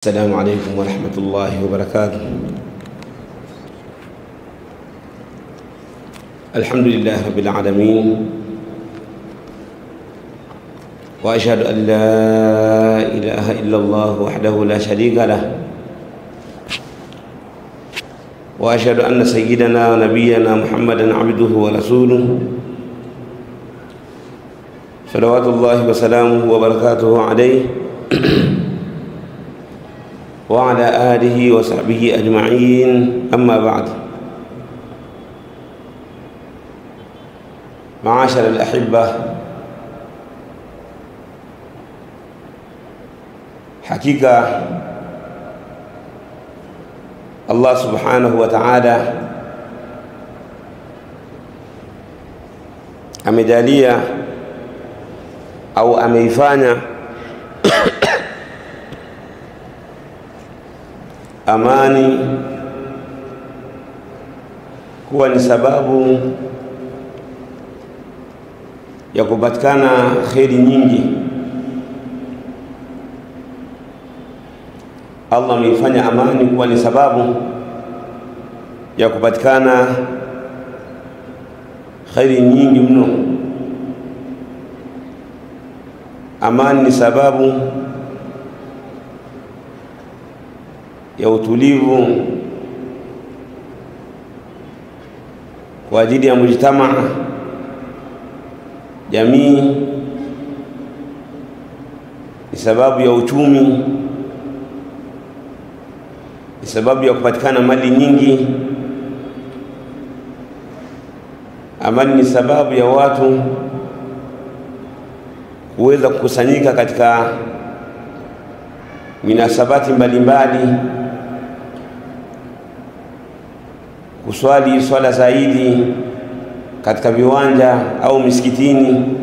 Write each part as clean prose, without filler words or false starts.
السلام عليكم ورحمة الله وبركاته. الحمد لله رب العالمين، وأشهد أن لا إله إلا الله وحده لا شريك له، وأشهد أن سيدنا ونبينا محمدا عبده ورسوله، صلوات الله وسلامه وبركاته عليه وعلى آله وصحبه أجمعين. أما بعد، معاشر الأحبة، حقيقة Allah subhanahu wa ta'ala amejalia au ameifanya amani kuwa ni sababu ya kupatikana kheri nyingi. Allah ameifanya amani kuwa ni sababu ya kupatikana kheri nyingi mno. Amani ni sababu ya utulivu kwa ajili ya mujtamaa, jamii. Ni sababu ya uchumi, ni sababu ya kupatikana mali nyingi. Amani ni sababu ya watu kuweza kukusanyika katika minasabati mbalimbali, kuswali swala zaidi katika viwanja au misikitini.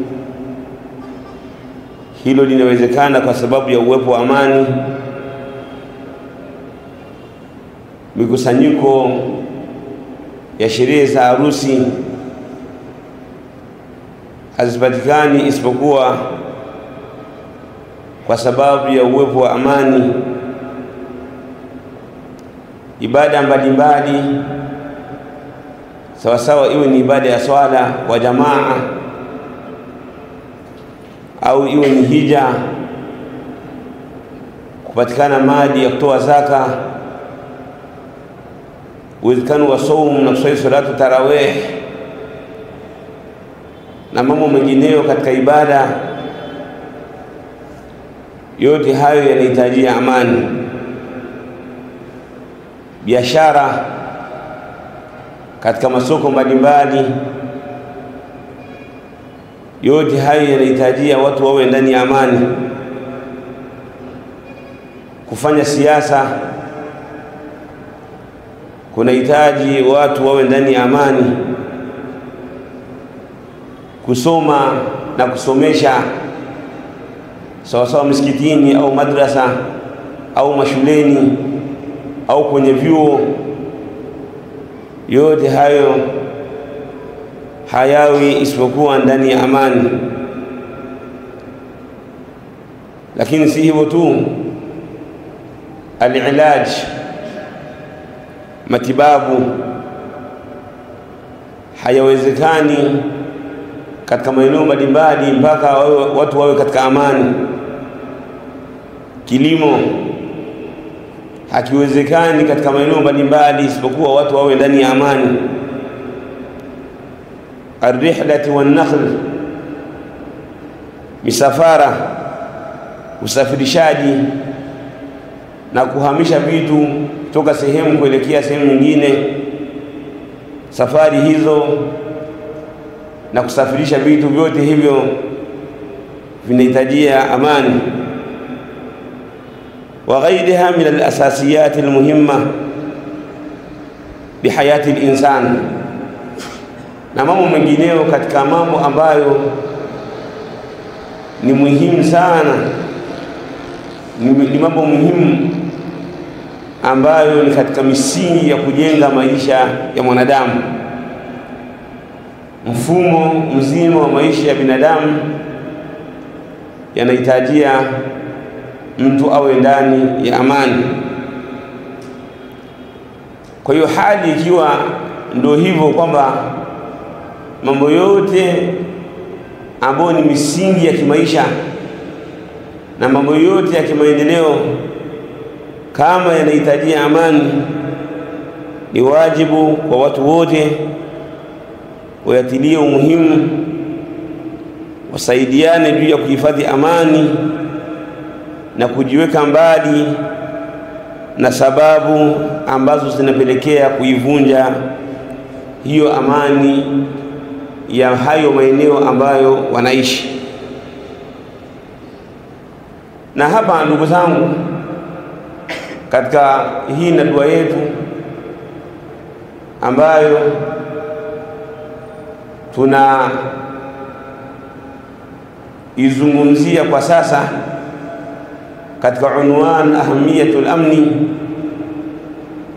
Hilo linawezekana kwa sababu ya uwepo wa amani. Mikusanyiko ya sherehe za harusi hazipatikani isipokuwa kwa sababu ya uwepo wa amani. Ibada mbalimbali sawasawa, iwe ni ibada ya swala wa jamaa au iwe ni hija, kupatikana mali ya kutoa zaka, uwezekano wa saumu na kusali salatu tarawih na mambo mengineyo katika ibada, yote hayo yanahitaji amani. Biashara katika masoko mbalimbali, yote hayo yanahitaji watu wawe ndani ya amani. Kufanya siasa kunahitaji watu wawe ndani ya amani. Kusoma na kusomesha sawasawa misikitini au madrasa au mashuleni au kwenye vyuo, yote hayo hayawi isipokuwa ndani ya amani. Lakini si hivyo tu, al-ilaj, matibabu, hayawezekani katika maeneo mbalimbali mpaka watu wawe katika amani. Kilimo hakiwezekani katika maeneo mbalimbali isipokuwa watu wawe ndani ya amani. Ar-rihlati wan-nakhl, misafara, usafirishaji na kuhamisha vitu kutoka sehemu kuelekea sehemu nyingine. Safari hizo na kusafirisha vitu, vyote hivyo vinahitajia amani. Wa ghayriha min al-asasiyat al-muhimma bi hayati al-insan, na mambo mengineyo katika mambo ambayo ni muhimu sana, ni mambo muhimu ambayo ni katika misingi ya kujenga maisha ya mwanadamu. Mfumo mzima wa maisha ya binadamu yanahitajia mtu awe ndani ya amani. Kwa hiyo hali ikiwa ndio hivyo kwamba mambo yote ambayo ni misingi ya kimaisha na mambo yote ya kimaendeleo kama yanahitaji amani, ni wajibu kwa watu wote wayatilie umuhimu, wasaidiane juu ya kuhifadhi amani na kujiweka mbali na sababu ambazo zinapelekea kuivunja hiyo amani ya hayo maeneo ambayo wanaishi. Na hapa ndugu zangu, katika hii na dua yetu ambayo tuna izungumzia kwa sasa katika unwan ahamiyatul amni,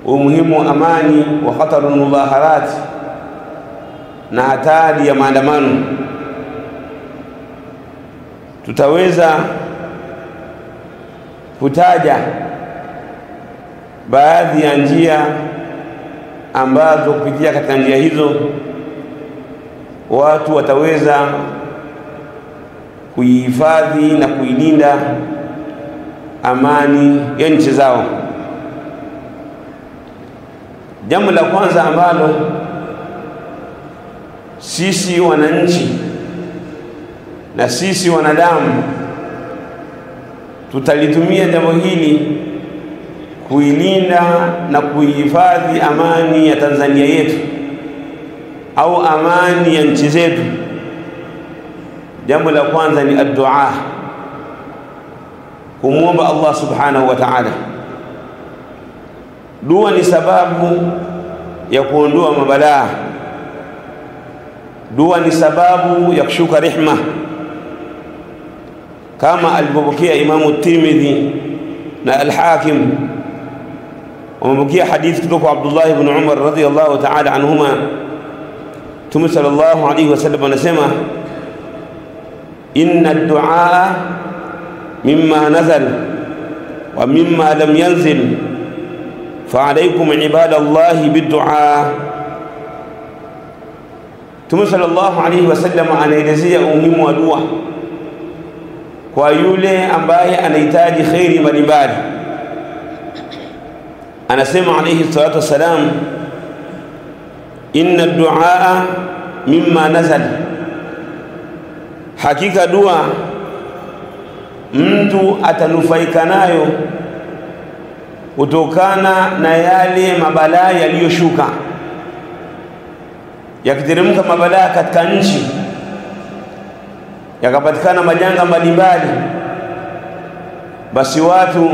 umuhimu wa amani wa khatarul mudhaharat, na hatari ya maandamano, tutaweza kutaja baadhi ya njia ambazo kupitia katika njia hizo watu wataweza kuihifadhi na kuilinda amani ya nchi zao. Jambo la kwanza ambalo sisi wananchi na sisi wanadamu tutalitumia jambo hili kuilinda na kuihifadhi amani ya Tanzania yetu au amani ya nchi zetu, jambo la kwanza ni ad-du'a, kumwomba Allah subhanahu wa ta'ala. Dua ni sababu ya kuondoa mabalaa, dua ni sababu ya kushuka rehma, kama alipopokea Imamu Tirmidhi na Al-Hakim wamepokea hadithi kutoka Abdullah ibn Umar radhiyallahu ta'ala anhuma. Mtume sallallahu alayhi wasallam anasema, inna ad-du'a mimma nazal wa mimma lam yanzil fa alaykum ibadallahi bid-du'a. Mtume sallallahu alayhi wasallam anaelezea umuhimu wa dua kwa yule ambaye anahitaji khairi mbalimbali. Anasema alayhi salatu wassalam, inna ad-du'a mimma nazal, hakika dua mtu atanufaika nayo kutokana na yale mabalaa yaliyoshuka. Yakiteremka mabalaa katika nchi, yakapatikana majanga mbalimbali, basi watu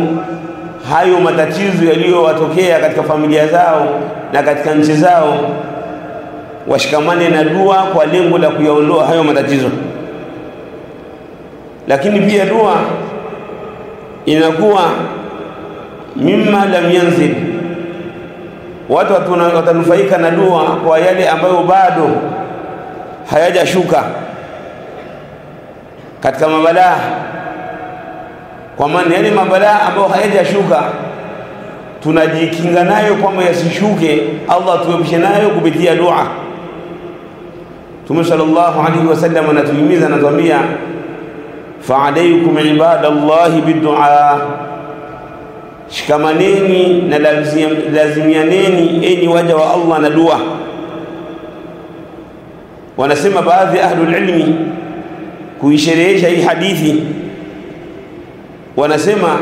hayo matatizo yaliyowatokea katika familia zao na katika nchi zao washikamane na dua kwa lengo la kuyaondoa hayo matatizo. Lakini pia dua inakuwa mimma lam yanzil, watu watanufaika na dua kwa yale ambayo bado hayajashuka katika mabalaa. Kwa maana yale mabalaa ambayo hayajashuka tunajikinga nayo kwamba yasishuke, Allah tuepushe nayo kupitia dua. Mtume sallallahu alayhi wasallam anatuhimiza, anatuambia, fa alaykum ibadallahi bid-du'a, shikamaneni na lazimianeni enyi waja wa Allah na dua. Wanasema baadhi ahlul ilmi kuisherehesha hii hadithi, wanasema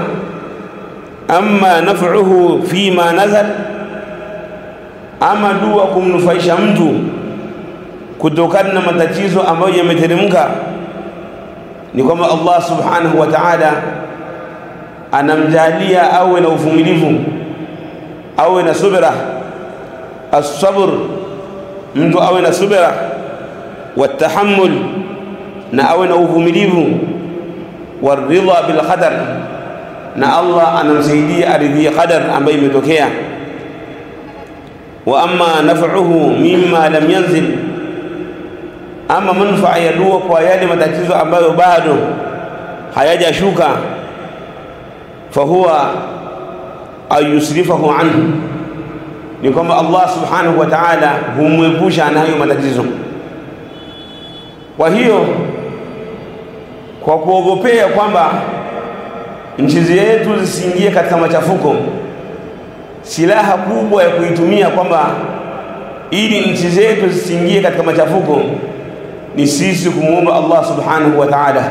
amma naf'uhu fima nazal, ama dua kumnufaisha mtu kutokana na matatizo ambayo yameteremka, ni kwamba Allah subhanahu wa ta'ala anamjalia awe na uvumilivu, awe na subira. As-sabr, mtu awe na subira, watahammul, na awe na uvumilivu, waridha bil qadar, na Allah anamsaidia aridhie qadar ambayo imetokea. Wa amma naf'uhu mimma lam yanzil, ama manufaa ya dua kwa yale matatizo ambayo bado hayajashuka, fahuwa ayusrifahu anhu, ni kwamba Allah subhanahu wa ta'ala humwepusha na hayo matatizo. Kwa hiyo kwa kuogopea kwamba nchi zetu zisiingie katika machafuko, silaha kubwa ya kuitumia kwamba ili nchi zetu zisiingie katika machafuko ni sisi kumuomba Allah subhanahu wa ta'ala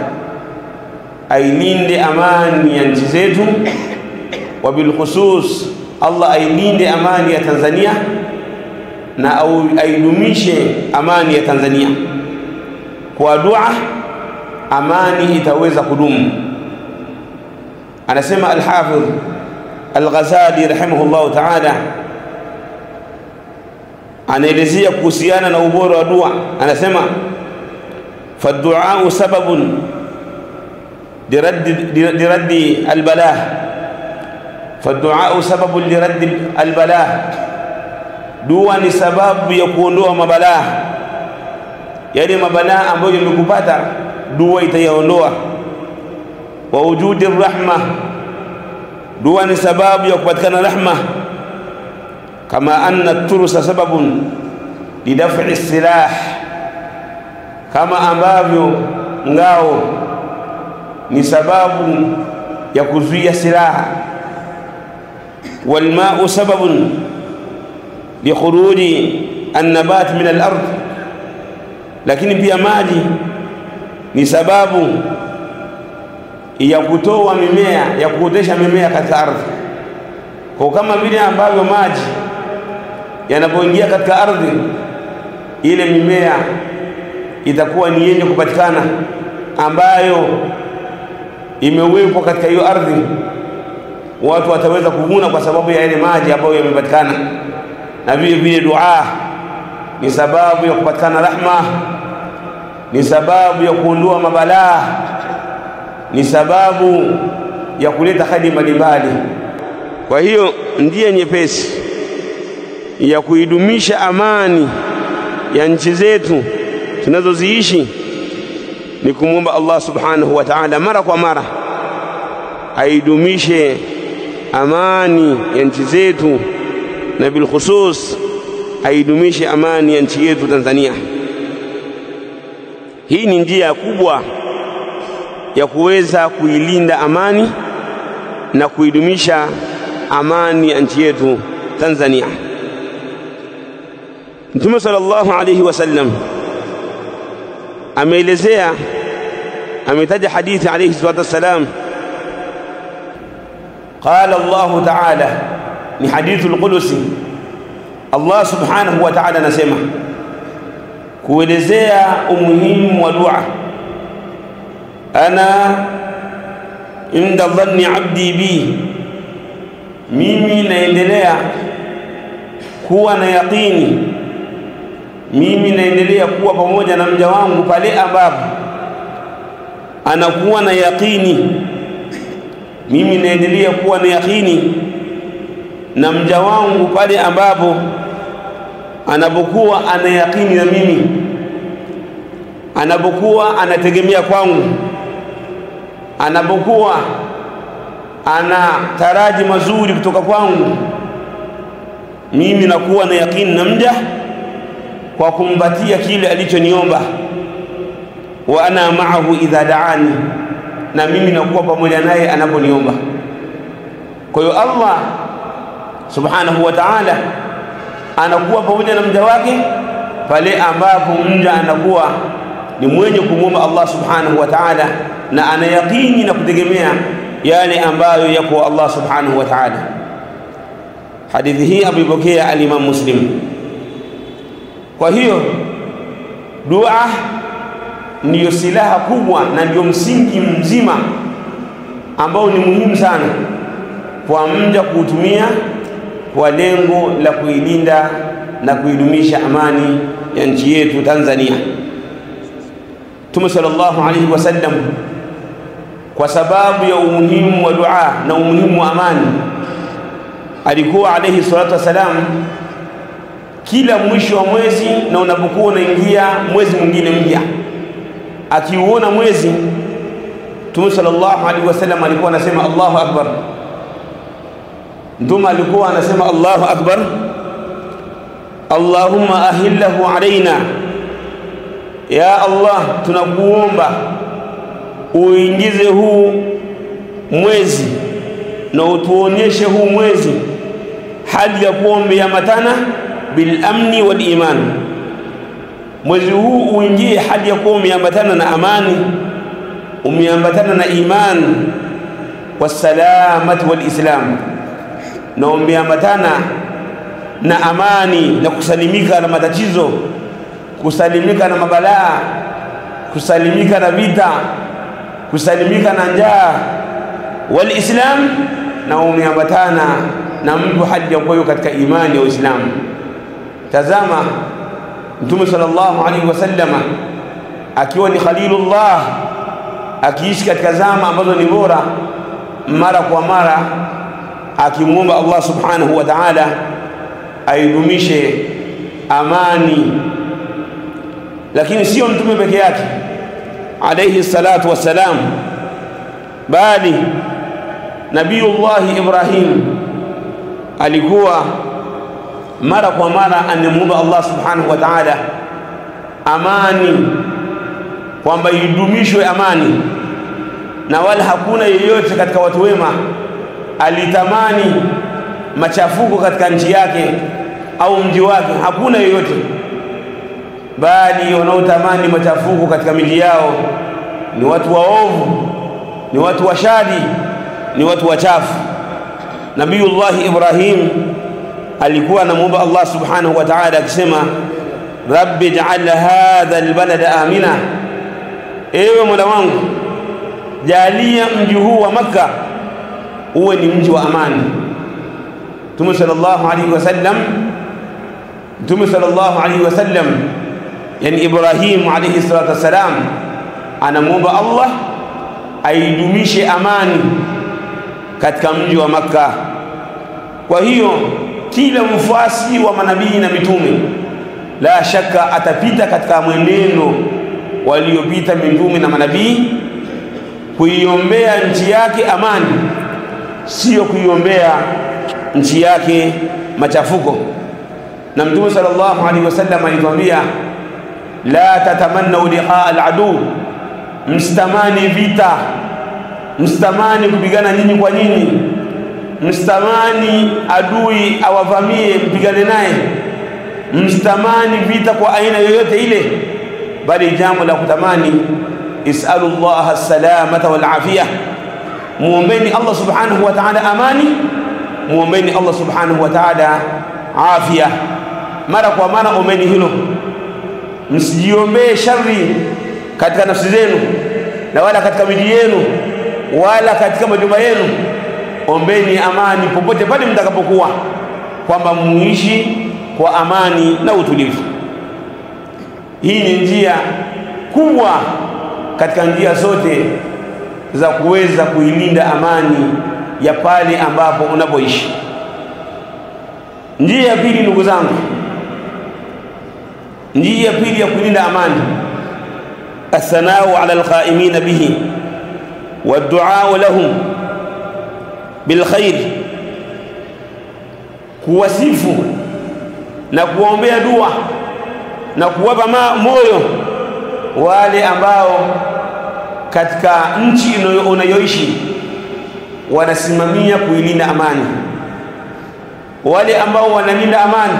ailinde amani ya nchi zetu, wa bil khusus Allah ailinde amani ya Tanzania na aidumishe amani ya Tanzania. Kwa dua amani itaweza kudumu. Anasema al-Hafidh al-Ghazali rahimahullah ta'ala, anaelezea kuhusiana na ubora wa dua, anasema فالدعاء سبب لرد البلاء، فالدعاء سبب لرد البلاء، dua ni sababu ya kuondoa mabalaa, yale mabalaa ambayo yamekupata dua itayaondoa. Wa wujudi rahma, dua ni sababu ya kupatikana rahma. Kama anna turusa sababun lidaf'i silah, kama ambavyo ngao ni sababu ya kuzuia silaha. Walma'u sababun likhuruji an-nabat min al-ard, lakini pia maji ni sababu ya kutoa mimea, ya kuotesha mimea katika ardhi. Kwa kama vile ambavyo maji yanapoingia katika ardhi, ile mimea itakuwa ni yenye kupatikana ambayo imewekwa katika hiyo ardhi, watu wataweza kuvuna kwa sababu ya ile maji ambayo yamepatikana. Na vile vile dua ni sababu ya kupatikana rahma, ni sababu ya kuondoa mabalaa, ni sababu ya kuleta khadi mbalimbali. Kwa hiyo ndiye nyepesi ya kuidumisha amani ya nchi zetu tunazoziishi ni kumwomba Allah subhanahu wa ta'ala mara kwa mara aidumishe amani ya nchi zetu, na bil khusus aidumishe amani ya nchi yetu Tanzania. Hii ni njia kubwa ya kuweza kuilinda amani na kuidumisha amani ya nchi yetu Tanzania. Mtume sallallahu alayhi wasallam ameelezea, ametaja hadithi alayhi salatu wassalam, qala Allah ta'ala, ni hadithul qudusi. Allah subhanahu wa ta'ala anasema kuelezea umuhimu wa dua, ana inda dhanni abdi bi, mimi naendelea kuwa na yaqini, mimi naendelea kuwa pamoja na mja wangu pale ambapo anakuwa na yaqini. Mimi naendelea kuwa na yaqini na mja wangu pale ambapo anapokuwa ana yaqini na mimi, anapokuwa anategemea kwangu, anapokuwa ana taraji mazuri kutoka kwangu, mimi nakuwa na yaqini na mja kwa kumbatia kile alichoniomba. Wa ana ma'ahu idha da'ani, na mimi nakuwa pamoja naye anaponiomba. Kwa hiyo Allah subhanahu wa ta'ala anakuwa pamoja na mja wake pale ambapo mja anakuwa ni mwenye kumwomba Allah subhanahu wa ta'ala na ana yaqini na kutegemea yale ambayo yako Allah subhanahu wa ta'ala. Hadithi hii amepokea al-Imam Muslim. Kwa hiyo dua ndiyo silaha kubwa na ndiyo msingi mzima ambao ni muhimu sana kwa mja kuutumia kwa lengo la kuilinda na kuidumisha amani ya nchi yetu Tanzania. Mtume sallallahu alaihi wasallam kwa sababu ya umuhimu wa dua na umuhimu wa amani, alikuwa alayhi salatu wasalam kila mwisho wa mwezi na unapokuwa unaingia mwezi mwingine mpya, akiuona mwezi Mtume sallallahu alaihi wasallam alikuwa anasema Allahu akbar. Mtume alikuwa anasema Allahu akbar, Allahumma ahillahu alaina, ya Allah tunakuomba uingize huu mwezi na utuonyeshe huu mwezi hali ya kuambatana bil amni wal iman. Mwezi huu uingie hali ya kuambatana na amani, umeambatana na iman wasalamat wal islam, na umeambatana na amani na kusalimika na matatizo, kusalimika na mabalaa, kusalimika na vita, kusalimika na njaa, wal islam, na umeambatana na mtu hadi yuko katika imani ya Uislamu. Tazama Mtume sallallahu alaihi wasallam akiwa ni Khalilullah, akiishi katika zama ambazo ni bora, mara kwa mara akimuomba Allah subhanahu wa ta'ala aidumishe amani. Lakini sio mtume peke yake alayhi salatu wassalam, bali Nabiyullah Ibrahim alikuwa mara kwa mara anamuomba Allah subhanahu wa ta'ala amani, kwamba idumishwe amani, na wala hakuna yeyote katika watu wema alitamani machafuko katika nchi yake au mji wake. Hakuna yeyote, bali wanaotamani machafuko katika miji yao ni watu waovu, ni watu washadi, ni watu wachafu. Nabiyullah Ibrahim alikuwa anamuomba Allah subhanahu wa ta'ala akisema, rabbi ij'al hadha albalada amina, ewe Mola wangu jalia mji huu wa Makkah uwe ni mji wa amani. Mtume sallallahu alaihi wasallam yani Ibrahim alayhi salatu wasalam anamuomba Allah aidumishe amani katika mji wa Makkah. Kwa hiyo kila mfuasi wa manabii na mitume la shaka atapita katika mwenendo waliopita mitume na manabii, kuiombea nchi yake amani, sio kuiombea nchi yake machafuko. Na Mtume sallallahu alaihi wasallam alituambia, la tatamannu liqa al-adu, mstamani vita, mstamani kupigana nyinyi kwa nyinyi, mstamani adui awavamie mpigane naye, mstamani vita kwa aina yoyote ile, bali jambo la kutamani is'alullah as-salamata wal afiyah, muombeni Allah subhanahu wa ta'ala amani, muombeni Allah subhanahu wa ta'ala afya. Mara kwa mara ombeni hilo, msijiombee shari katika nafsi zenu, na wala katika miji yenu, wala katika majumba yenu. Ombeni amani popote pale mtakapokuwa, kwamba muishi kwa amani na utulivu. Hii ni njia kubwa katika njia zote za kuweza kuilinda amani ya pale ambapo unapoishi. Njia ya pili, ndugu zangu, njia ya pili ya kulinda amani, athanau ala alqaimina bihi waddu'a lahum bilkhair, kuwasifu na kuombea dua na kuwapa moyo wale ambao katika nchi unayoishi wanasimamia kuilinda amani, wale ambao wanalinda amani,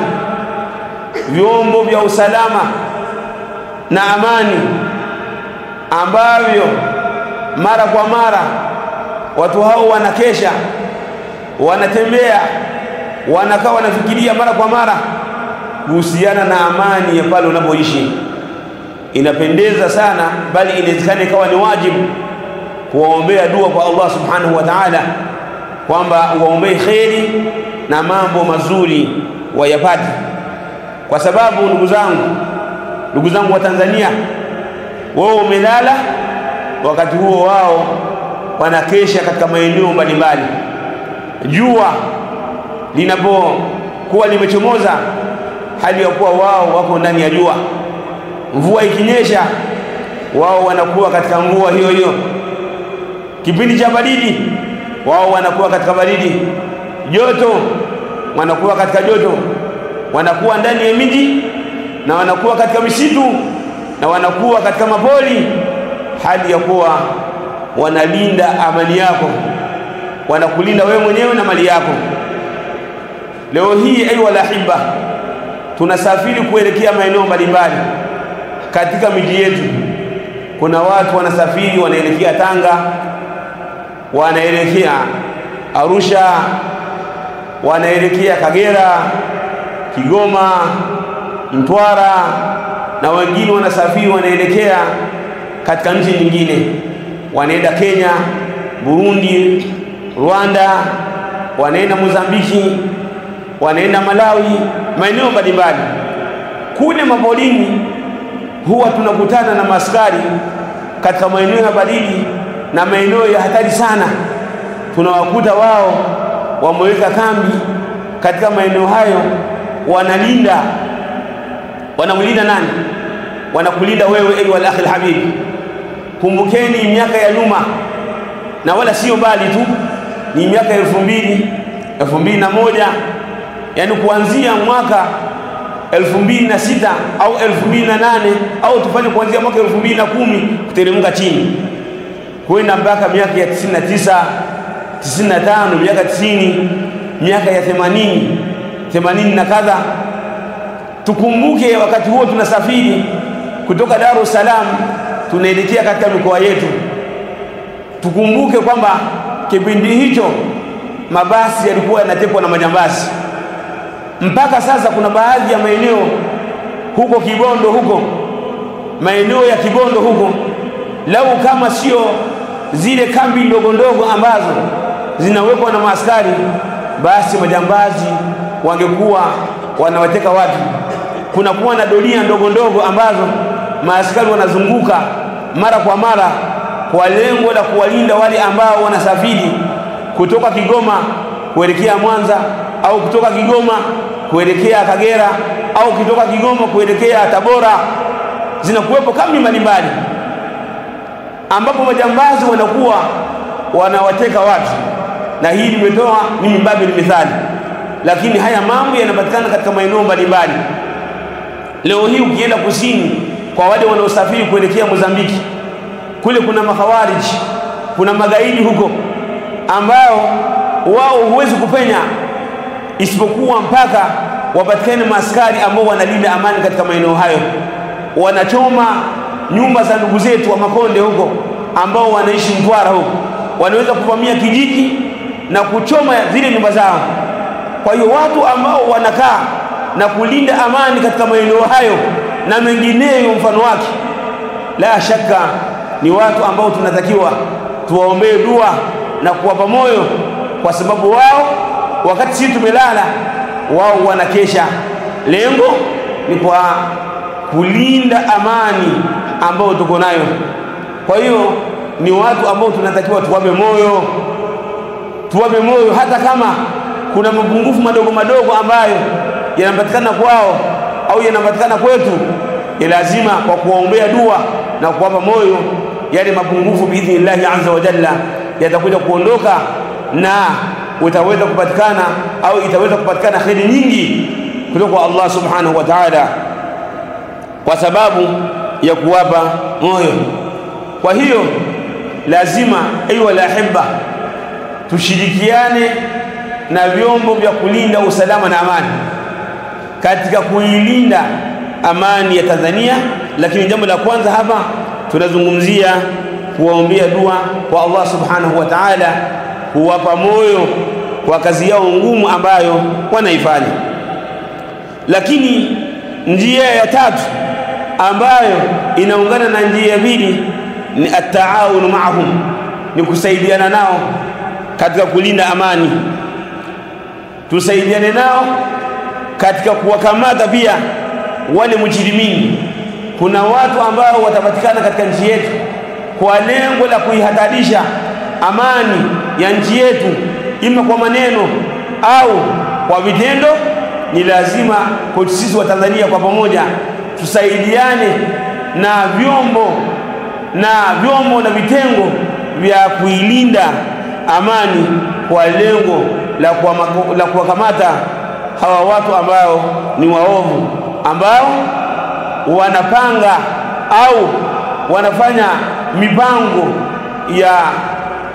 vyombo vya usalama na amani ambavyo mara kwa mara watu hao wanakesha, wanatembea, wanakaa wanafikiria mara kwa mara kuhusiana na amani ya pale unapoishi. Inapendeza sana, bali inawezekana ikawa ni wajibu kuwaombea dua kwa Allah subhanahu wa ta'ala, kwamba waombee kheri na mambo mazuri wayapate. Kwa sababu ndugu zangu wa Tanzania, wao umelala, wakati huo wao wanakesha katika maeneo mbalimbali. Jua linapokuwa limechomoza, hali ya kuwa wao wako ndani ya jua. Mvua ikinyesha, wao wanakuwa katika mvua hiyo hiyo. Kipindi cha baridi wao wanakuwa katika baridi, joto wanakuwa katika joto, wanakuwa ndani ya miji na wanakuwa katika misitu na wanakuwa katika mapoli, hali ya kuwa wanalinda amani yako, wanakulinda wewe mwenyewe na mali yako. Leo hii ayu walahibba, tunasafiri kuelekea maeneo mbalimbali katika miji yetu. Kuna watu wanasafiri wanaelekea Tanga, wanaelekea Arusha, wanaelekea Kagera, Kigoma, Mtwara, na wengine wanasafiri wanaelekea katika nchi nyingine, wanaenda Kenya, Burundi, Rwanda, wanaenda Mozambiki, wanaenda Malawi, maeneo mbalimbali. Kule mapolini huwa tunakutana na maskari katika maeneo ya baridi na maeneo ya hatari sana. Tunawakuta wao wameweka kambi katika maeneo hayo, wanalinda. Wanamlinda nani? Wanakulinda wewe ayu al-akhi al-habib. Kumbukeni miaka ya nyuma, na wala sio mbali tu, ni miaka 2000, 2001, yani kuanzia mwaka 2006 au 2008 au tufanye kuanzia mwaka 2010 kuteremka chini kwenda mpaka miaka ya 99, 95, miaka 90, miaka ya 80 na kadha. Tukumbuke wakati huo tunasafiri kutoka Dar es Salaam tunaelekea katika mikoa yetu. Tukumbuke kwamba kipindi hicho mabasi yalikuwa yanatekwa na majambazi. Mpaka sasa kuna baadhi ya maeneo huko Kibondo, huko maeneo ya Kibondo huko, lau kama sio zile kambi ndogo ndogo ambazo zinawekwa na maaskari, basi majambazi wangekuwa wanawateka watu. Kuna kuwa na doria ndogo ndogo ambazo maaskari wanazunguka mara kwa mara kwa lengo la kuwalinda wale ambao wanasafiri kutoka Kigoma kuelekea Mwanza, au kutoka Kigoma kuelekea Kagera, au kutoka Kigoma kuelekea Tabora. Zinakuwepo kambi mbalimbali ambapo majambazi wanakuwa wanawateka watu, na hii nimetoa mimi babu ni mithali, lakini haya mambo yanapatikana katika maeneo mbalimbali. Leo hii ukienda kusini kwa wale wanaosafiri kuelekea Mozambiki, kule kuna makhawariji, kuna magaidi huko ambao wao huwezi kupenya isipokuwa mpaka wapatikane maaskari ambao wanalinda amani katika maeneo hayo. Wanachoma nyumba za ndugu zetu wa Makonde huko ambao wanaishi Mtwara huko, wanaweza kuvamia kijiji na kuchoma zile nyumba zao. Kwa hiyo watu ambao wanakaa na kulinda amani katika maeneo hayo na mengineyo mfano wake, la shaka ni watu ambao tunatakiwa tuwaombee dua na kuwapa moyo, kwa sababu wao wakati sisi tumelala wao wanakesha. Lengo ni kwa kulinda amani ambao tuko nayo. Kwa hiyo ni watu ambao tunatakiwa tuwape moyo, hata kama kuna mapungufu madogo madogo ambayo yanapatikana kwao au yanapatikana kwetu, ni lazima kwa kuwaombea dua na kuwapa moyo, yale mapungufu biidhnillahi azza wa jalla yatakuja kuondoka na utaweza kupatikana au itaweza kupatikana kheri nyingi kutoka kwa Allah subhanahu wa ta'ala kwa sababu ya kuwapa moyo. Kwa hiyo lazima ayu walahibba tushirikiane na vyombo vya kulinda usalama na amani katika kuilinda amani ya Tanzania. Lakini jambo la kwanza hapa tunazungumzia kuwaombea dua kwa Allah subhanahu wa ta'ala, kuwapa moyo kwa kazi yao ngumu ambayo wanaifanya. Lakini njia ya tatu ambayo inaungana na njia ya pili ni at-taawun ma'ahum, ni kusaidiana nao katika kulinda amani. Tusaidiane nao katika kuwakamata pia wale mujrimini. Kuna watu ambao watapatikana katika nchi yetu kwa lengo la kuihatarisha amani ya nchi yetu, ima kwa maneno au kwa vitendo. Ni lazima kwa sisi wa Tanzania kwa pamoja tusaidiane na vyombo na vitengo vya kuilinda amani kwa lengo la kuwakamata hawa watu ambao ni waovu, ambao wanapanga au wanafanya mipango ya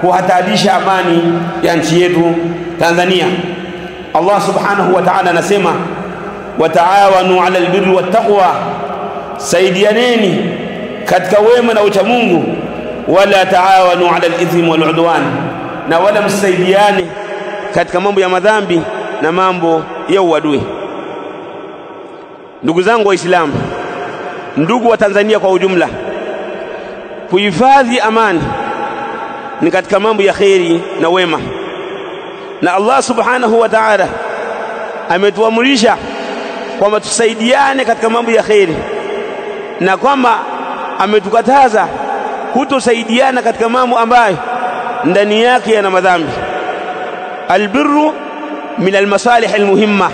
kuhatarisha amani ya nchi yetu Tanzania. Allah subhanahu wa ta'ala anasema, wataawanu 'ala albirri wattaqwa, saidianeni katika wema na ucha Mungu, wala taawanu 'ala alithmi wal'udwan, na wala msaidiane katika mambo ya madhambi na mambo ya uadui. Ndugu zangu Waislamu, ndugu wa Tanzania kwa ujumla, kuhifadhi amani ni katika mambo ya kheri na wema, na Allah subhanahu wa ta'ala ametuamrisha kwamba tusaidiane katika mambo ya kheri, na kwamba ametukataza kutosaidiana katika mambo ambayo ndani yake yana madhambi. Albirru min almasalih almuhimma,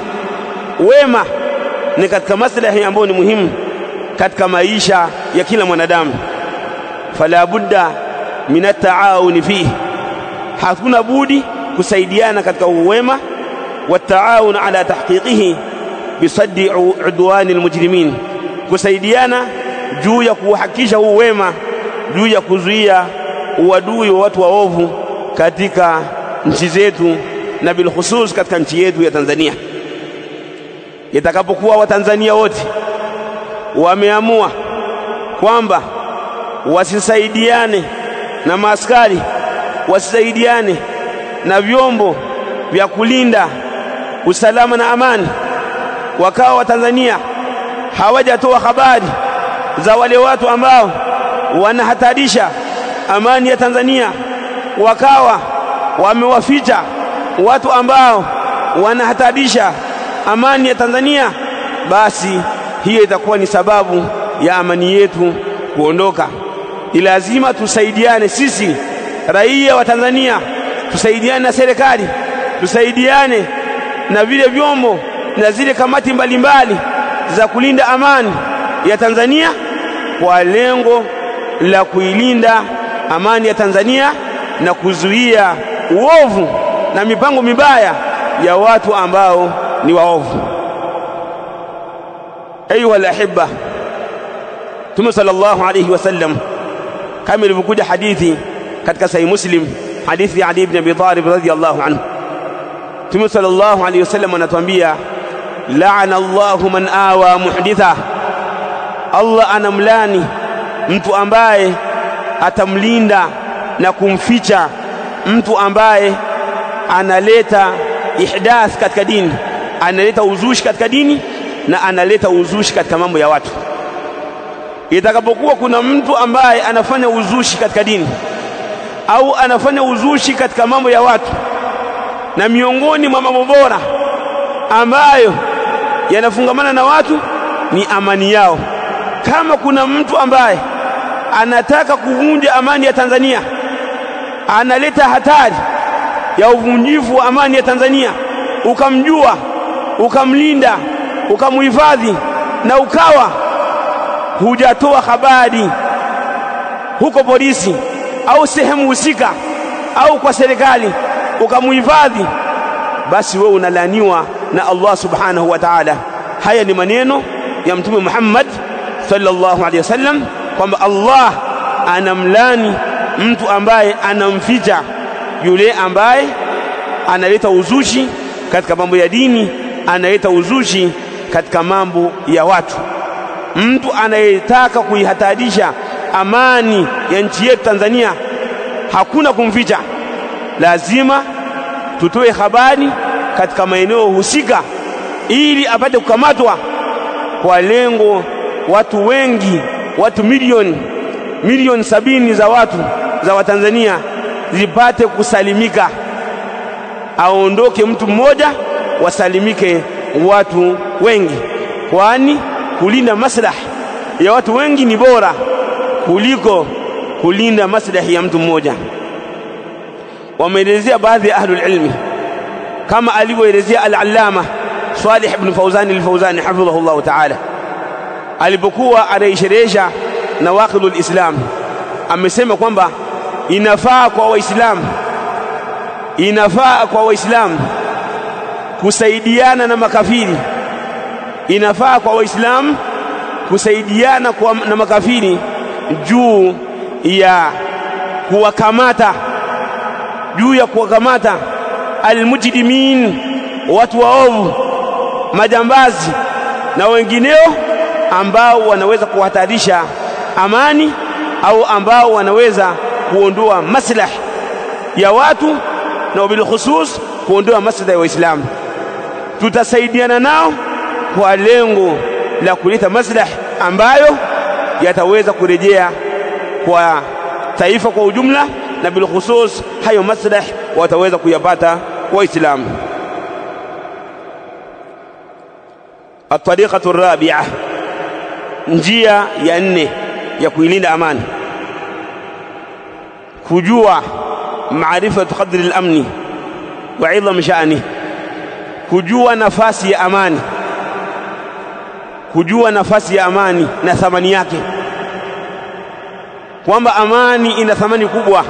wema ni katika maslahi ambayo ni muhimu katika maisha ya kila mwanadamu. Fala budda min at-taawun fihi, hakuna budi kusaidiana katika wema, wa taawun ala tahqiqihi bisaddi udwan almujrimin, kusaidiana juu ya kuhakikisha huu wema, juu ya kuzuia uadui wa watu waovu katika nchi zetu, na bilkhusus katika nchi yetu ya Tanzania. Itakapokuwa Watanzania wote wameamua kwamba wasisaidiane na maaskari, wasisaidiane na vyombo vya kulinda usalama na amani, wakawa Watanzania hawajatoa habari za wale watu ambao wanahatarisha amani ya Tanzania, wakawa wamewaficha watu ambao wanahatarisha amani ya Tanzania, basi hiyo itakuwa ni sababu ya amani yetu kuondoka. Lazima tusaidiane sisi raia wa Tanzania, tusaidiane na serikali, tusaidiane na vile vyombo na zile kamati mbalimbali za kulinda amani ya Tanzania, kwa lengo la kuilinda amani ya Tanzania na kuzuia uovu na mipango mibaya ya watu ambao ni waovu. Ayuha alahibba, Mtume sallallahu alayhi wasallam, kama ilivyokuja hadithi katika Sahih Muslim, hadithi ya Ali ibn Abi Talib radhiyallahu anhu, Mtume sallallahu alayhi wasallam anatuambia, la'ana Allahu man awa muhditha, Allah anamlani mtu ambaye atamlinda na kumficha mtu ambaye analeta ihdath katika dini, analeta uzushi katika dini na analeta uzushi katika mambo ya watu. Itakapokuwa kuna mtu ambaye anafanya uzushi katika dini au anafanya uzushi katika mambo ya watu, na miongoni mwa mambo bora ambayo yanafungamana na watu ni amani yao, kama kuna mtu ambaye anataka kuvunja amani ya Tanzania, analeta hatari ya uvunjifu wa amani ya Tanzania, ukamjua, ukamlinda, ukamuhifadhi, na ukawa hujatoa habari huko polisi au sehemu husika au kwa serikali, ukamuhifadhi, basi wewe unalaniwa na Allah subhanahu wa ta'ala. Haya ni maneno ya Mtume Muhammad sallallahu alaihi wasallam, kwamba Allah anamlani mtu ambaye anamficha yule ambaye analeta uzushi katika mambo ya dini, analeta uzushi katika mambo ya watu. Mtu anayetaka kuihatarisha amani ya nchi yetu Tanzania, hakuna kumficha, lazima tutoe habari katika maeneo husika ili apate kukamatwa, kwa lengo watu wengi, watu milioni 70 za watu za Watanzania zipate kusalimika, aondoke mtu mmoja, wasalimike watu wengi, kwani kulinda maslahi ya watu wengi ni bora kuliko kulinda maslahi ya mtu mmoja. Wameelezea baadhi ya ahlul ilmi kama alivyoelezea al-allama Salih ibn Fawzan al-Fawzani hafidhahullah ta'ala, alipokuwa anaisherehesha nawaqidul Islam, amesema kwamba inafaa kwa waislamu kusaidiana na makafiri, inafaa kwa waislamu kusaidiana na makafiri juu ya kuwakamata almujrimin, watu waovu, majambazi na wengineo ambao wanaweza kuhatarisha amani au ambao wanaweza kuondoa maslahi ya watu na bil khusus kuondoa maslahi ya Waislamu. Tutasaidiana nao kwa lengo la kuleta maslahi ambayo yataweza kurejea kwa taifa kwa ujumla, na bil khusus hayo maslahi wataweza kuyapata Waislamu. الطريقة الرابعة, njia ya 4 ya kuilinda amani, kujua maarifatu qadri al-amni wa 'idham sha'ni, kujua nafasi ya amani, kujua nafasi ya amani na thamani yake, kwamba amani ina thamani kubwa.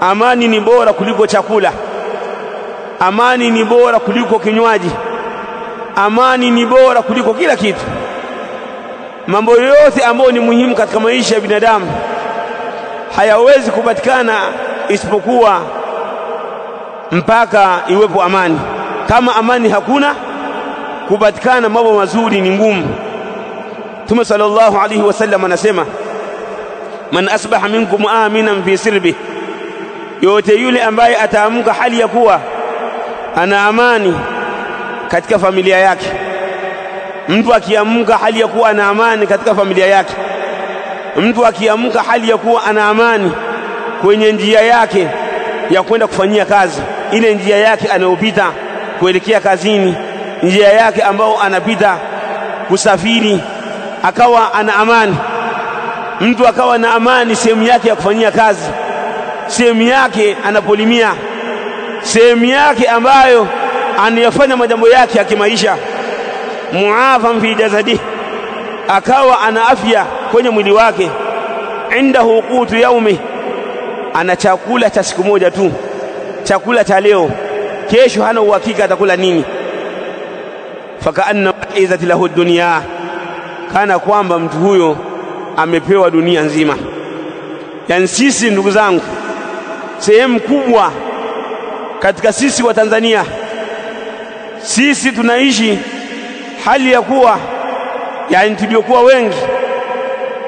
Amani ni bora kuliko chakula, amani ni bora kuliko kinywaji, amani ni bora kuliko kila kitu. Mambo yote ambayo ni muhimu katika maisha ya binadamu hayawezi kupatikana isipokuwa mpaka iwepo amani. Kama amani hakuna, kupatikana mambo mazuri ni ngumu. Mtume sallallahu alayhi wasallam anasema, man asbaha minkum aminan fi sirbi, yote yule ambaye ataamka hali ya kuwa ana amani katika familia yake. Mtu akiamka hali ya kuwa ana amani katika familia yake, mtu akiamka hali ya kuwa ana amani kwenye njia yake ya kwenda kufanyia kazi, ile njia yake anayopita kuelekea kazini, njia yake ambao anapita kusafiri, akawa ana amani. Mtu akawa na amani sehemu yake ya kufanyia kazi, sehemu yake anapolimia, sehemu yake ambayo anayafanya majambo yake ya kimaisha, muafan fi jasadi, akawa ana afya kwenye mwili wake, indahu qutu yaumi, ana chakula cha siku moja tu, chakula cha leo, kesho hana uhakika atakula nini. Fakaanna izat lahu dunya, kana kwamba mtu huyo amepewa dunia nzima. Yani sisi ndugu zangu, sehemu kubwa katika sisi wa Tanzania, sisi tunaishi hali ya kuwa, yani tuliokuwa wengi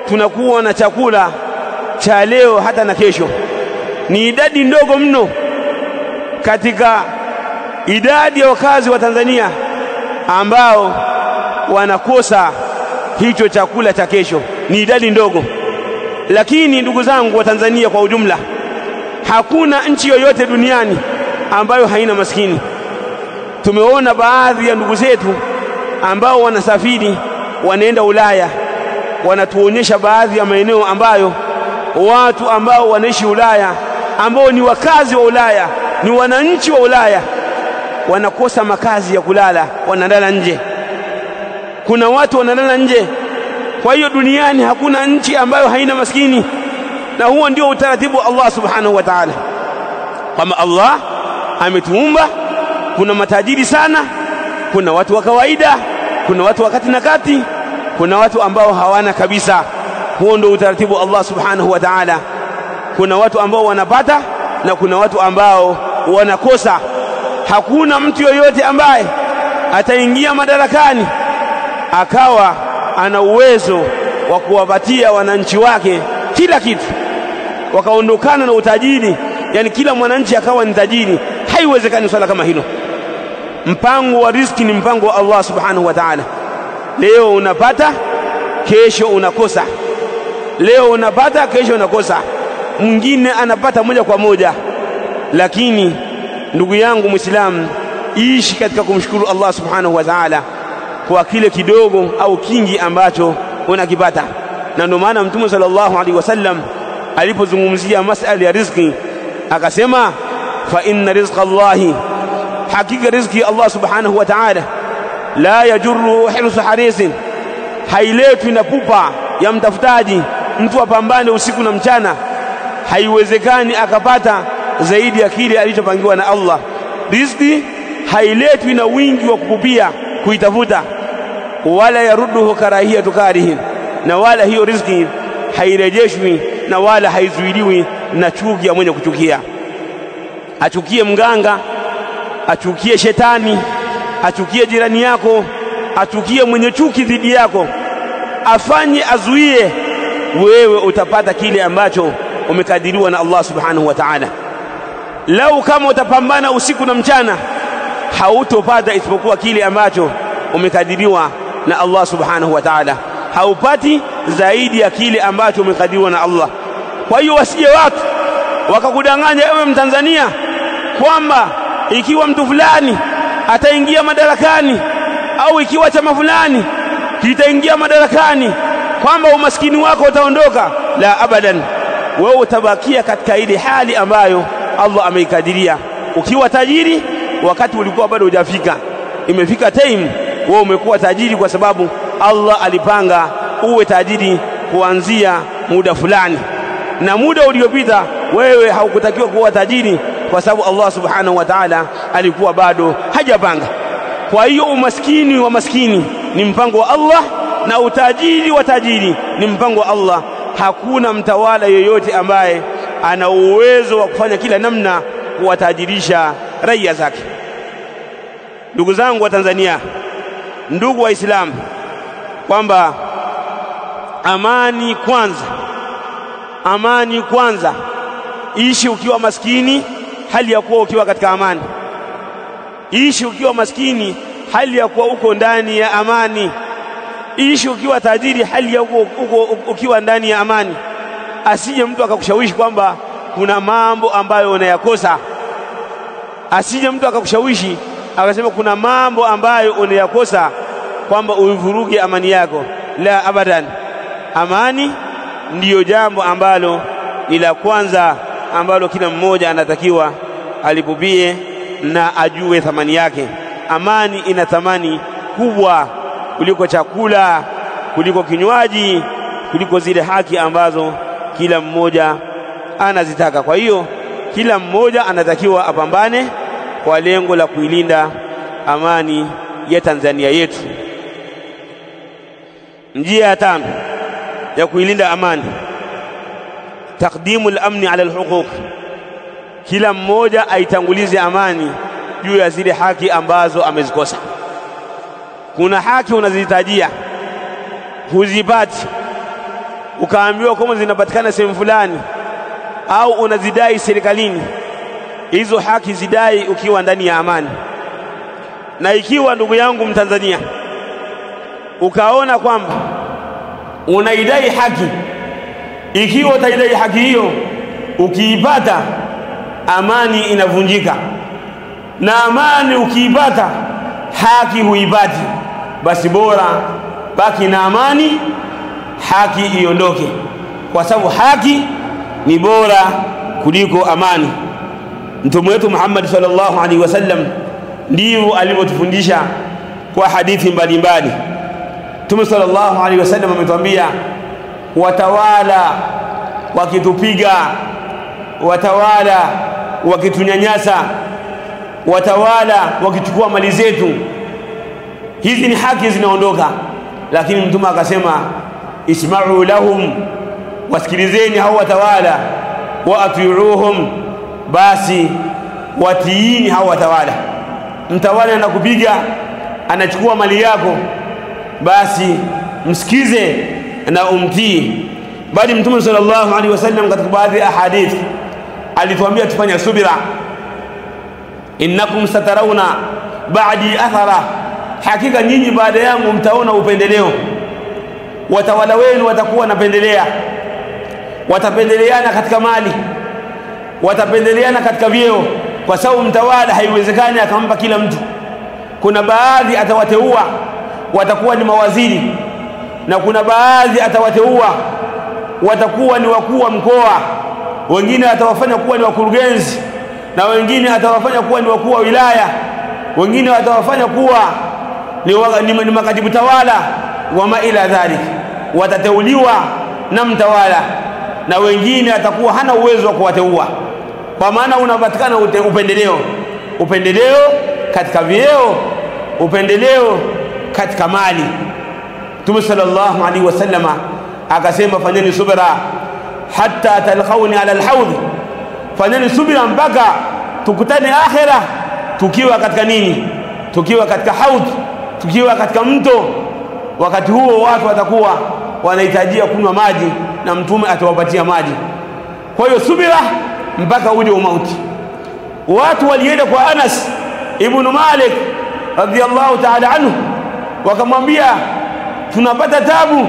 tunakuwa na chakula cha leo hata na kesho. Ni idadi ndogo mno katika idadi ya wakazi wa Tanzania ambao wanakosa hicho chakula cha kesho, ni idadi ndogo. Lakini ndugu zangu wa Tanzania kwa ujumla, hakuna nchi yoyote duniani ambayo haina maskini. Tumeona baadhi ya ndugu zetu ambao wanasafiri wanaenda Ulaya, wanatuonyesha baadhi ya maeneo ambayo watu ambao wanaishi Ulaya, ambao ni wakazi wa Ulaya, ni wananchi wa Ulaya, wanakosa makazi ya kulala, wanalala nje. Kuna watu wanalala nje. Kwa hiyo duniani hakuna nchi ambayo haina maskini, na huo ndio utaratibu wa Allah subhanahu wa ta'ala. Kama Allah ametuumba, kuna matajiri sana, kuna watu wa kawaida, kuna watu wa kati na kati, kuna watu ambao hawana kabisa. Huo ndio utaratibu wa Allah subhanahu wa ta'ala. Kuna watu ambao wanapata na kuna watu ambao wanakosa. Hakuna mtu yoyote ambaye ataingia madarakani akawa ana uwezo wa kuwapatia wananchi wake kila kitu, wakaondokana na utajiri, yani kila mwananchi akawa ni tajiri. Haiwezekani swala kama hilo. Mpango wa riziki ni mpango wa Allah subhanahu wa ta'ala. Leo unapata, kesho unakosa. Leo unapata, kesho unakosa. Mwingine anapata moja kwa moja. Lakini ndugu yangu Muislamu, ishi katika kumshukuru Allah subhanahu wa ta'ala kwa kile kidogo au kingi ambacho unakipata. Na ndio maana Mtume sallallahu alaihi wasallam alipozungumzia masala ya riziki akasema, fa inna rizqa Allahi, hakika riziki Allah subhanahu wa ta'ala, la yajurru hirsu harisin, hailetwi na pupa ya mtafutaji, mtu apambane usiku na mchana haiwezekani akapata zaidi ya kile alichopangiwa na Allah. Riziki hailetwi na wingi wa kupupia kuitafuta, wala yarudduhu karahiyatu karihin, na wala hiyo riziki hairejeshwi na wala haizuiliwi na chuki ya mwenye kuchukia. Achukie mganga, achukie shetani, achukie jirani yako, achukie mwenye chuki dhidi yako, afanye azuie, wewe utapata kile ambacho umekadiriwa na Allah subhanahu wa ta'ala. Lau kama utapambana usiku na mchana, hautopata isipokuwa kile ambacho umekadiriwa na Allah subhanahu wa ta'ala. Haupati zaidi ya kile ambacho umekadiriwa na Allah. Kwa hiyo wasije watu wakakudanganya ewe Mtanzania kwamba ikiwa mtu fulani ataingia madarakani au ikiwa chama fulani kitaingia madarakani kwamba umaskini wako utaondoka. La abadan, wewe utabakia katika ile hali ambayo Allah ameikadiria. Ukiwa tajiri wakati ulikuwa bado hujafika, imefika time wewe umekuwa tajiri kwa sababu Allah alipanga uwe tajiri kuanzia muda fulani, na muda uliopita wewe haukutakiwa kuwa tajiri kwa sababu Allah subhanahu wa ta'ala alikuwa bado hajapanga. Kwa hiyo umaskini wa maskini ni mpango wa Allah, na utajiri wa tajiri ni mpango wa Allah. Hakuna mtawala yoyote ambaye ana uwezo wa kufanya kila namna kuwatajirisha raia zake. Ndugu zangu wa Tanzania, ndugu Waislamu, kwamba amani kwanza, amani kwanza. Ishi ukiwa maskini hali ya kuwa ukiwa katika amani. Ishi ukiwa maskini hali ya kuwa uko ndani ya amani. Ishi ukiwa tajiri hali ya ukiwa ndani ya amani. Asije mtu akakushawishi kwamba kuna mambo ambayo unayakosa. Asije mtu akakushawishi akasema kuna mambo ambayo unayakosa kwamba uivuruge amani yako. La abadan, amani ndiyo jambo ambalo ni la kwanza ambalo kila mmoja anatakiwa alipupie na ajue thamani yake. Amani ina thamani kubwa kuliko chakula, kuliko kinywaji, kuliko zile haki ambazo kila mmoja anazitaka. Kwa hiyo kila mmoja anatakiwa apambane kwa lengo la kuilinda amani ya Tanzania yetu. Njia ya tano ya kuilinda amani, taqdimu al-amni ala al-huquq. Kila mmoja aitangulize amani juu ya zile haki ambazo amezikosa. Kuna haki unazihitajia huzipati, ukaambiwa kama zinapatikana sehemu fulani, au unazidai serikalini. Hizo haki zidai ukiwa ndani ya amani. Na ikiwa ndugu yangu Mtanzania ukaona kwamba unaidai haki, ikiwa utaidai haki hiyo ukiipata, amani inavunjika. Na amani ukiipata, haki huipati. Basi bora baki na amani, haki iondoke, kwa sababu haki ni bora kuliko amani. Mtume wetu Muhammad sallallahu alaihi wasallam ndivyo alivyotufundisha kwa hadithi mbalimbali. Mtume sallallahu alaihi wasallam ametuambia, watawala wakitupiga, watawala wakitunyanyasa, watawala wakichukua mali zetu, hizi ni haki zinaondoka. Lakini Mtume akasema, isma'u lahum, wasikilizeni hao watawala, wa atiuhum, basi watiini hao watawala. Mtawala anakupiga, anachukua mali yako, basi msikize na umtii. Bali Mtume sallallahu alaihi wasallam katika baadhi ya hadithi alituambia tufanye subira. Innakum satarawna ba'di athara, hakika nyinyi baada yangu mtaona upendeleo. Watawala wenu watakuwa napendelea, watapendeleana katika mali, watapendeleana katika vyeo, kwa sababu mtawala haiwezekani akampa kila mtu. Kuna baadhi atawateua watakuwa ni mawaziri, na kuna baadhi atawateua watakuwa ni wakuu wa mkoa, wengine atawafanya kuwa ni wakurugenzi, na wengine atawafanya kuwa ni wakuu wa wilaya, wengine atawafanya kuwa ni makatibu tawala wa ma ila dhalik. Watateuliwa na mtawala. na wengine atakuwa hana uwezo wa kuwateua, kwa maana unapatikana upendeleo katika vyeo, upendeleo katika mali. Mtume sallallahu alaihi wasallama akasema, fanyeni subira hatta talqauni ala alhawd, fanyeni subira mpaka tukutane akhira tukiwa katika nini? Tukiwa katika haud, tukiwa katika mto. Wakati huo watu watakuwa wanahitajia kunywa maji na mtume atawapatia maji. Kwa hiyo subira mpaka uje umauti. Watu walienda kwa Anas ibn Malik radhiyallahu ta'ala anhu, wakamwambia tunapata tabu,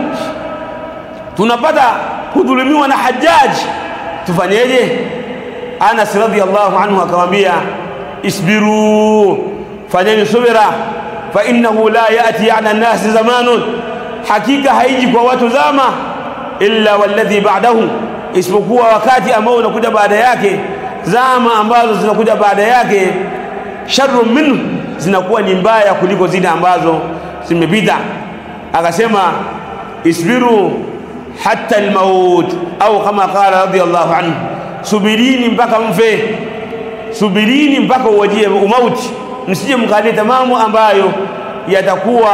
tunapata kudhulumiwa na Hajjaj, tufanyeje? Anas radhiyallahu anhu akamwambia, isbiru, fanyeni subira, fa innahu la yati ala an-nas zamanun, hakika haiji kwa watu zama illa walladhi ba'dahu, isipokuwa wakati ambao unakuja baada yake, zama ambazo zinakuja baada yake sharrun minhu, zinakuwa ni mbaya kuliko zile ambazo zimepita. Akasema isbiru hatta al-maut, au kama qala radiyallahu anhu, subirini mpaka mfe, subirini mpaka uwajie umauti, msije mkaleta mambo ambayo yatakuwa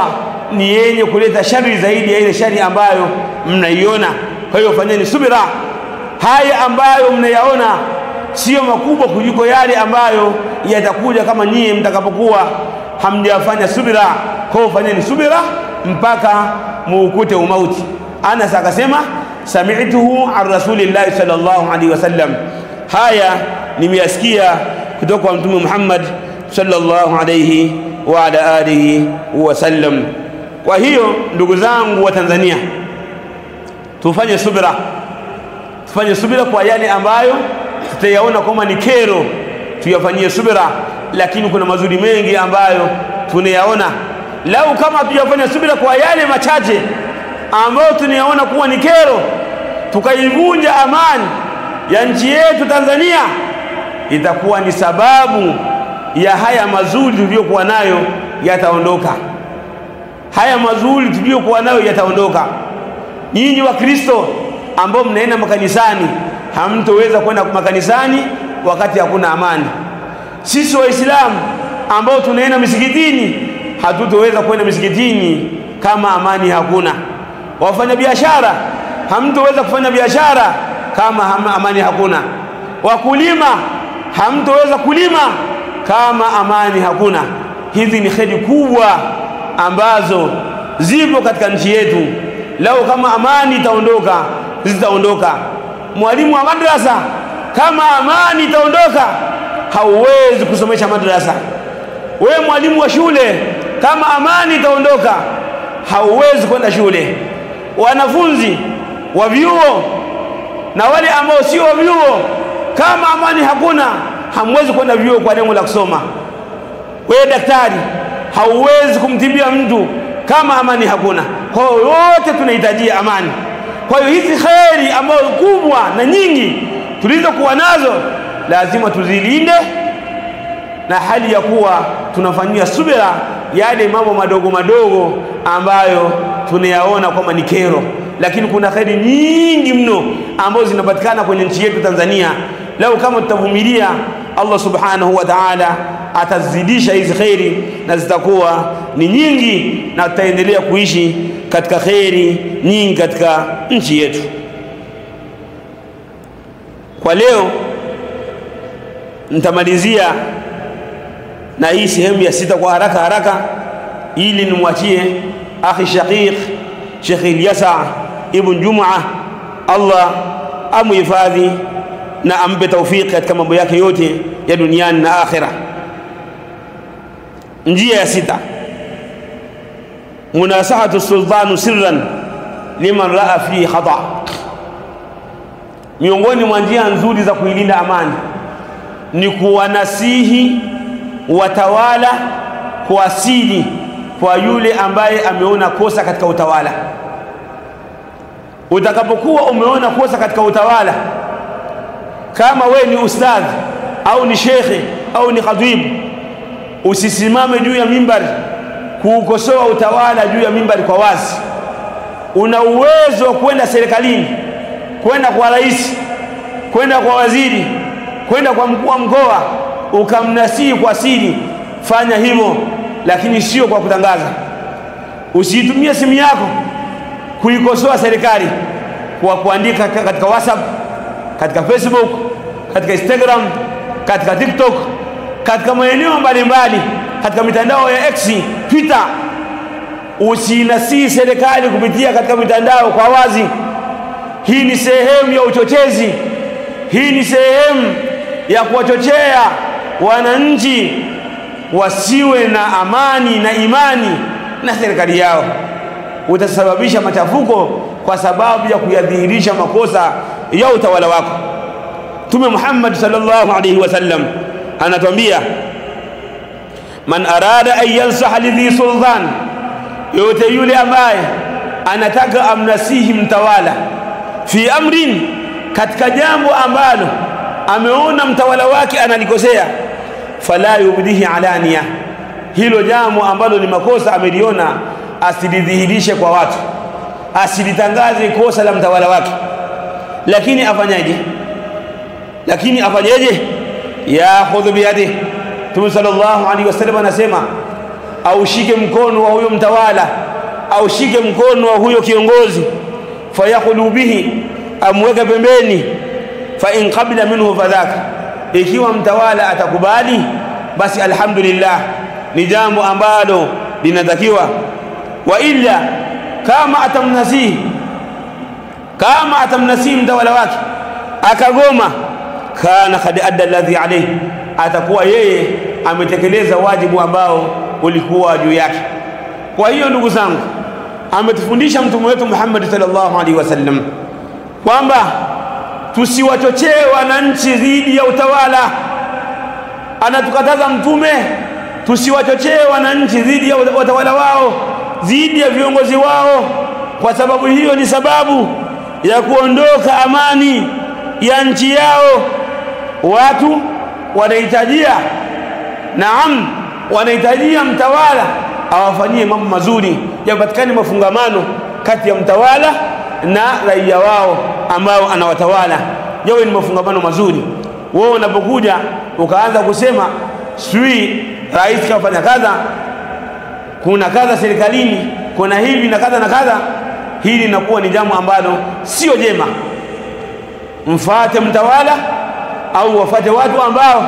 ni yenye kuleta shari zaidi ya ile shari ambayo mnaiona. Kwa hiyo fanyeni subira. Haya ambayo mnayaona sio makubwa kuliko yale ambayo yatakuja kama nyie mtakapokuwa hamjafanya subira. Kwa hiyo fanyeni subira mpaka muukute umauti. Anas akasema, sami'tuhu an rasulillahi sallallahu alaihi wasallam, haya nimeyasikia kutoka kwa Mtume Muhammad sallallahu alaihi wa ala alihi wasallam. Kwa hiyo ndugu zangu wa Tanzania, tufanye subira, tufanye subira kwa yale ambayo tutayaona kama ni kero, tuyafanyie subira. Lakini kuna mazuri mengi ambayo tunayaona. Lau kama tuyafanya subira kwa yale machache ambayo tunayaona kuwa ni kero, tukaivunja amani ya nchi yetu Tanzania, itakuwa ni sababu ya haya mazuri tuliyokuwa nayo yataondoka. Haya mazuri tuliyokuwa nayo yataondoka. Nyinyi wa Kristo ambao mnaenda makanisani, hamtoweza kwenda makanisani wakati hakuna amani. Sisi Waislamu ambao tunaenda misikitini, hatutoweza kwenda misikitini kama amani hakuna. Wafanya biashara, hamtoweza kufanya biashara kama amani hakuna. Wakulima, hamtoweza kulima kama amani hakuna. Hizi ni kheri kubwa ambazo zipo katika nchi yetu. Lau kama amani itaondoka, zitaondoka. Mwalimu wa madrasa, kama amani itaondoka, hauwezi kusomesha madrasa. Wewe mwalimu wa shule, kama amani itaondoka, hauwezi kwenda shule. Wanafunzi wa vyuo na wale ambao sio wa vyuo, kama amani hakuna, hamwezi kwenda vyuo kwa lengo la kusoma. Wewe daktari, hauwezi kumtibia mtu kama amani hakuna. Kwa hiyo wote tunahitaji amani. Kwa hiyo hizi kheri ambazo kubwa na nyingi tulizokuwa nazo lazima tuzilinde, na hali ya kuwa tunafanyia subira yale mambo madogo madogo ambayo tunayaona kama ni kero. Lakini kuna kheri nyingi mno ambazo zinapatikana kwenye nchi yetu Tanzania. Lau kama tutavumilia, Allah subhanahu wa ta'ala atazidisha hizi kheri na zitakuwa ni nyingi, na tutaendelea kuishi katika kheri nyingi katika nchi yetu. Kwa leo nitamalizia na hii sehemu ya 6 kwa haraka ili nimwachie akhi shaqiq Sheikh Ilyasa ibn Jum'a, Allah amuhifadhi na ampe tawfiki katika mambo yake yote ya duniani na akhira. Njia ya 6, munasahatu sultanu sirran liman raa fi khata. Miongoni mwa njia nzuri za kuilinda amani ni kuwanasihi watawala kwa siri kwa yule ambaye ameona kosa katika utawala. Utakapokuwa umeona kosa katika utawala, kama we ni ustadhi au ni shekhe au ni khatibu, usisimame juu ya mimbari kuukosoa utawala juu ya mimbari kwa wazi. Una uwezo wa kwenda serikalini kwenda kwa rais, kwenda kwa waziri, kwenda kwa mkuu wa mkoa ukamnasihi kwa siri, fanya hivyo, lakini sio kwa kutangaza. Usitumie simu yako kuikosoa serikali kwa kuandika katika WhatsApp, katika Facebook, katika Instagram, katika TikTok, katika maeneo mbalimbali, katika mitandao ya X, Twitter. Usinasihi serikali kupitia katika mitandao kwa wazi. Hii ni sehemu ya uchochezi. Hii ni sehemu ya kuwachochea wananchi wasiwe na amani na imani na serikali yao. Utasababisha machafuko kwa sababu ya kuyadhihirisha makosa ya utawala wako. Mtume Muhammad sallallahu alayhi wasallam anatuambia, man arada an yansaha lidhi sultan, yote yule ambaye anataka amnasihi mtawala fi amrin, katika jambo ambalo ameona mtawala wake analikosea, fala yubdihi alania, hilo jambo ambalo ni makosa ameliona asilidhihirishe kwa watu, asilitangaze kosa la mtawala wake. Lakini afanyeje? Yakhudhu biyadihi. Mtume sallallahu alaihi wasallam anasema, au shike mkono wa huyo mtawala, au shike mkono wa huyo kiongozi, fayaqulu bihi, amweke pembeni, fa in qabila minhu fadhaka, ikiwa mtawala atakubali basi alhamdulillah, ni jambo ambalo linatakiwa. Wa illa, kama atamnasihi mtawala wake akagoma, kana qad adda alladhi alayhi, atakuwa yeye ametekeleza wajibu ambao ulikuwa juu yake. Kwa hiyo ndugu zangu, ametufundisha mtume wetu Muhammad sallallahu alaihi wasallam kwamba tusiwachochee wananchi dhidi ya utawala. Anatukataza mtume tusiwachochee wananchi dhidi ya watawala wao, dhidi ya viongozi wao, kwa sababu hiyo ni sababu ya kuondoka amani ya nchi yao. Watu wanahitajia mtawala awafanyie mambo mazuri, yapatikane mafungamano kati ya mtawala na raia wao ambao anawatawala, yawe ni mafungamano mazuri. Wewe unapokuja ukaanza kusema sui rais kafanya kadha, kuna kadha serikalini, kuna hivi na kadha na kadha, hili linakuwa ni jambo ambalo sio jema. Mfuate mtawala au wafate watu ambao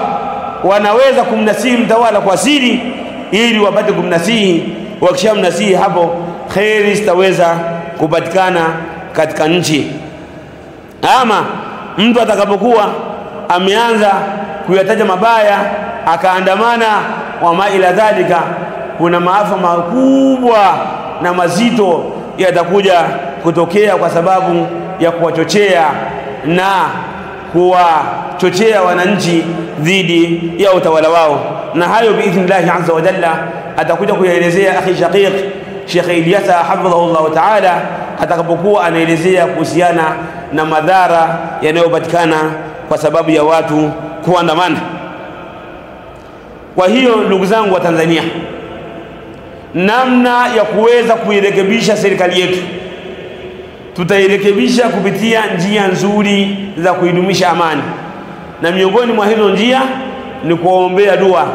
wanaweza kumnasihi mtawala kwa siri, ili wapate kumnasihi. Wakishamnasihi, hapo khairi zitaweza kupatikana katika nchi. Ama mtu atakapokuwa ameanza kuyataja mabaya akaandamana wa ila dhalika, kuna maafa makubwa na mazito yatakuja kutokea kwa sababu ya kuwachochea na kuwachochea wananchi dhidi ya utawala wao. Na hayo biidhnillah azza wa jalla atakuja kuyaelezea akhi shaqiq Sheikh Ilyasa hafidhahullah ta'ala atakapokuwa anaelezea kuhusiana na madhara yanayopatikana kwa sababu ya watu kuandamana. Kwa hiyo ndugu zangu wa Tanzania, namna ya kuweza kuirekebisha serikali yetu, tutairekebisha kupitia njia nzuri za kuidumisha amani, na miongoni mwa hizo njia ni kuwaombea dua,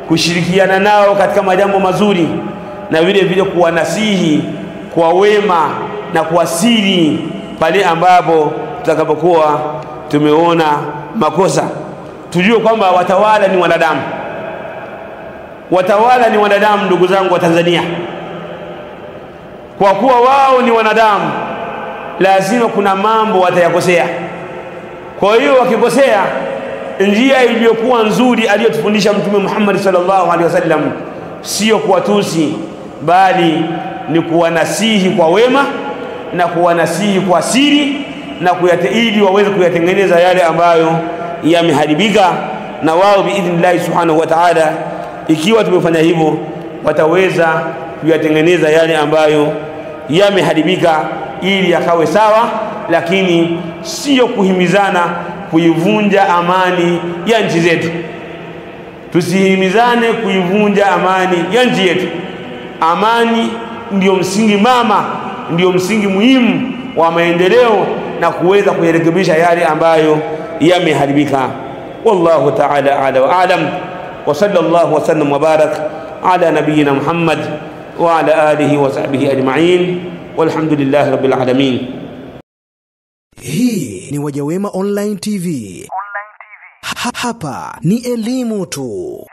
kushirikiana nao katika majambo mazuri, na vile vile kuwanasihi kwa wema na kwa siri pale ambapo tutakapokuwa tumeona makosa. Tujue kwamba watawala ni wanadamu. Watawala ni wanadamu, ndugu zangu wa Tanzania. Kwa kuwa wao ni wanadamu, lazima kuna mambo watayakosea. Kwa hiyo wakikosea, njia iliyokuwa nzuri aliyotufundisha Mtume Muhammad sallallahu alaihi wasallam sio kuwatusi, bali ni kuwanasihi kwa wema na kuwanasihi kwa siri, na ili waweze kuyatengeneza yale ambayo yameharibika. Na wao biidhnillah subhanahu wa ta'ala, ikiwa tumefanya hivyo, wataweza kuyatengeneza yale ambayo yameharibika ili yakawe sawa, lakini sio kuhimizana kuivunja amani ya nchi zetu. Tusihimizane kuivunja amani ya nchi yetu. Amani ndio msingi mama, ndio msingi muhimu wa maendeleo na kuweza kuyarekebisha yale ambayo yameharibika. Wallahu ta'ala a'la wa a'lam, wa sallallahu wa sallam wa barak ala nabiyyina Muhammad wa ala alihi wa sahbihi ajma'in, walhamdulillahi rabbil alamin. Hii ni Wajawema Online TV. Hapa ni elimu tu.